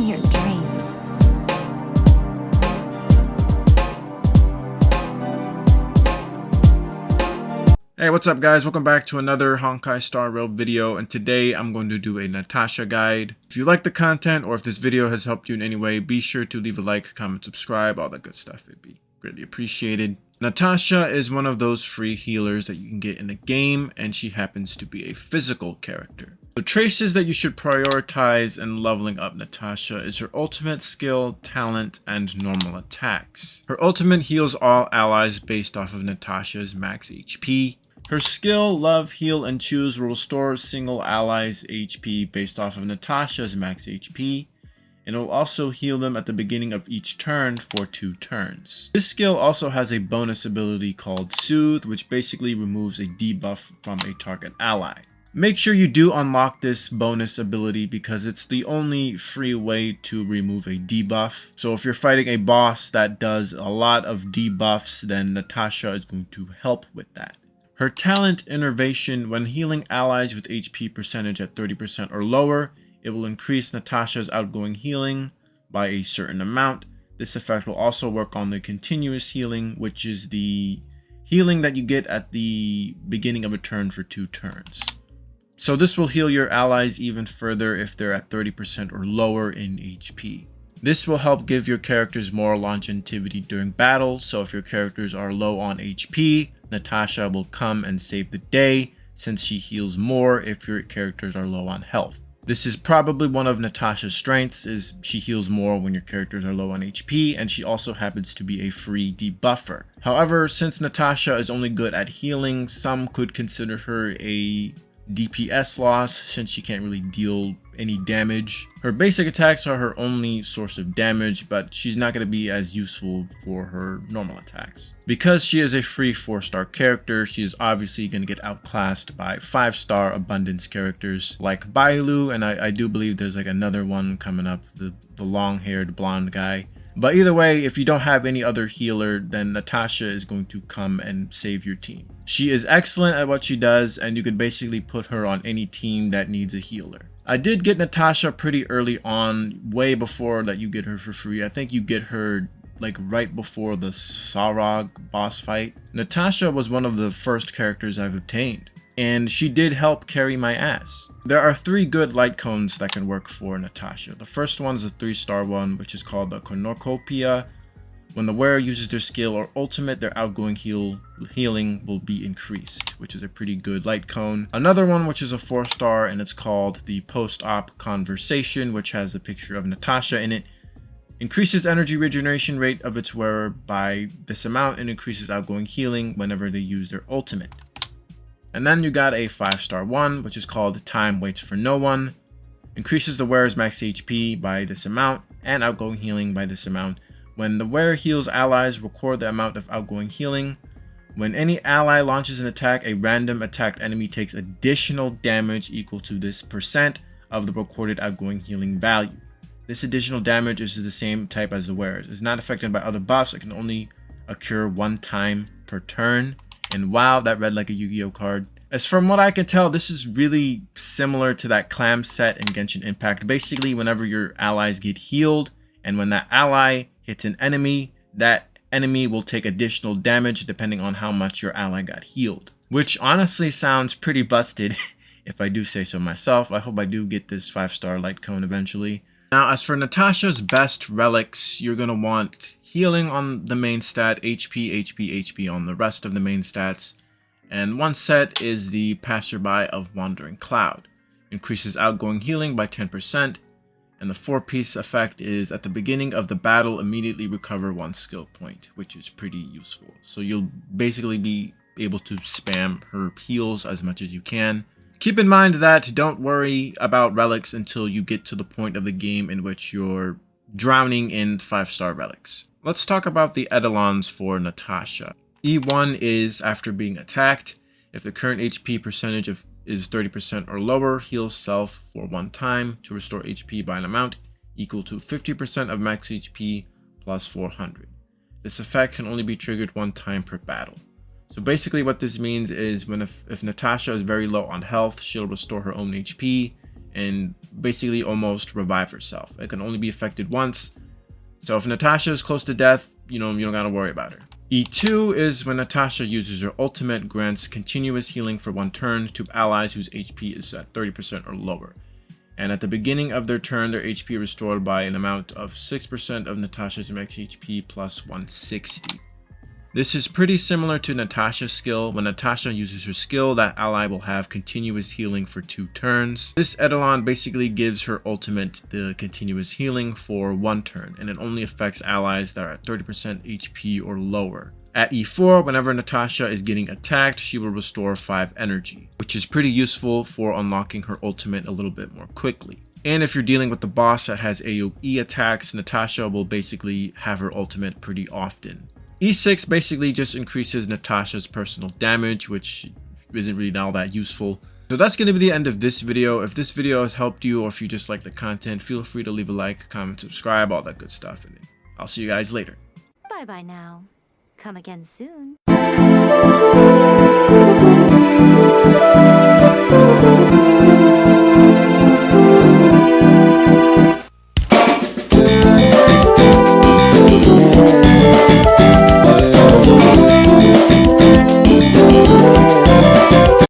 your dreams. Hey, what's up guys? Welcome back to another Honkai Star Rail video, and today I'm going to do a Natasha guide. If you like the content or if this video has helped you in any way, be sure to leave a like, comment, subscribe, all that good stuff. It'd be greatly appreciated. Natasha is one of those free healers that you can get in the game, and she happens to be a physical character. The traces that you should prioritize in leveling up Natasha is her ultimate skill, talent, and normal attacks. Her ultimate heals all allies based off of Natasha's max HP. Her skill, Love, Heal, and Choose will restore single allies' HP based off of Natasha's max HP, and it will also heal them at the beginning of each turn for 2 turns. This skill also has a bonus ability called Soothe, which basically removes a debuff from a target ally. Make sure you do unlock this bonus ability because it's the only free way to remove a debuff. So if you're fighting a boss that does a lot of debuffs, then Natasha is going to help with that. Her talent, Innervation, when healing allies with HP percentage at 30% or lower, it will increase Natasha's outgoing healing by a certain amount. This effect will also work on the continuous healing, which is the healing that you get at the beginning of a turn for 2 turns. So this will heal your allies even further if they're at 30% or lower in HP. This will help give your characters more longevity during battle, so if your characters are low on HP, Natasha will come and save the day since she heals more if your characters are low on health. This is probably one of Natasha's strengths, is she heals more when your characters are low on HP, and she also happens to be a free debuffer. However, since Natasha is only good at healing, some could consider her a DPS loss since she can't really deal any damage. Her basic attacks are her only source of damage, but she's not going to be as useful for her normal attacks. Because she is a free 4-star character, she is obviously going to get outclassed by 5-star abundance characters like Bailu, and I do believe there's like another one coming up, the long-haired blonde guy. But either way, if you don't have any other healer, then Natasha is going to come and save your team. She is excellent at what she does, and you could basically put her on any team that needs a healer. I did get Natasha pretty early on, way before that you get her for free. I think you get her like right before the Sarog boss fight. Natasha was one of the first characters I've obtained, and she did help carry my ass. There are 3 good Lightcones that can work for Natasha. The first one is a 3-star one, which is called the Cornucopia. When the wearer uses their skill or ultimate, their outgoing healing will be increased, which is a pretty good Lightcone. Another one, which is a 4-star, and it's called the Post-Op Conversation, which has a picture of Natasha in it. Increases energy regeneration rate of its wearer by this amount and increases outgoing healing whenever they use their ultimate. And then you got a 5-star one, which is called Time Waits for No One. Increases the wearer's max HP by this amount and outgoing healing by this amount. When the wearer heals allies, record the amount of outgoing healing. When any ally launches an attack, a random attacked enemy takes additional damage equal to this percent of the recorded outgoing healing value. This additional damage is the same type as the wearer's. It's not affected by other buffs. It can only occur 1 time per turn. And wow, that read like a Yu-Gi-Oh card. As from what I can tell, this is really similar to that clam set in Genshin Impact. Basically, whenever your allies get healed, and when that ally hits an enemy, that enemy will take additional damage depending on how much your ally got healed. Which honestly sounds pretty busted, if I do say so myself. I hope I do get this 5-star Lightcone eventually. Now, as for Natasha's best relics, you're going to want healing on the main stat, HP on the rest of the main stats, and one set is the Passerby of Wandering Cloud. Increases outgoing healing by 10%, and the 4-piece effect is at the beginning of the battle, immediately recover 1 skill point, which is pretty useful. So you'll basically be able to spam her heals as much as you can. Keep in mind that don't worry about relics until you get to the point of the game in which you're drowning in 5-star relics. Let's talk about the Eidolons for Natasha. E1 is after being attacked. If the current HP percentage is 30% or lower, heal self for 1 time to restore HP by an amount equal to 50% of max HP plus 400. This effect can only be triggered 1 time per battle. So basically what this means is if Natasha is very low on health, she'll restore her own HP, and basically almost revive herself. It can only be affected once. So if Natasha is close to death, you don't gotta worry about her. E2 is when Natasha uses her ultimate, grants continuous healing for 1 turn to allies whose HP is at 30% or lower. And at the beginning of their turn, their HP restored by an amount of 6% of Natasha's max HP plus 160. This is pretty similar to Natasha's skill. When Natasha uses her skill, that ally will have continuous healing for 2 turns. This Eidolon basically gives her ultimate the continuous healing for 1 turn, and it only affects allies that are at 30% HP or lower. At E4, whenever Natasha is getting attacked, she will restore 5 energy, which is pretty useful for unlocking her ultimate a little bit more quickly. And if you're dealing with the boss that has AoE attacks, Natasha will basically have her ultimate pretty often. E6 basically just increases Natasha's personal damage, which isn't really all that useful. So that's going to be the end of this video. If this video has helped you, or if you just like the content, feel free to leave a like, comment, subscribe, all that good stuff. And I'll see you guys later. Bye bye now. Come again soon.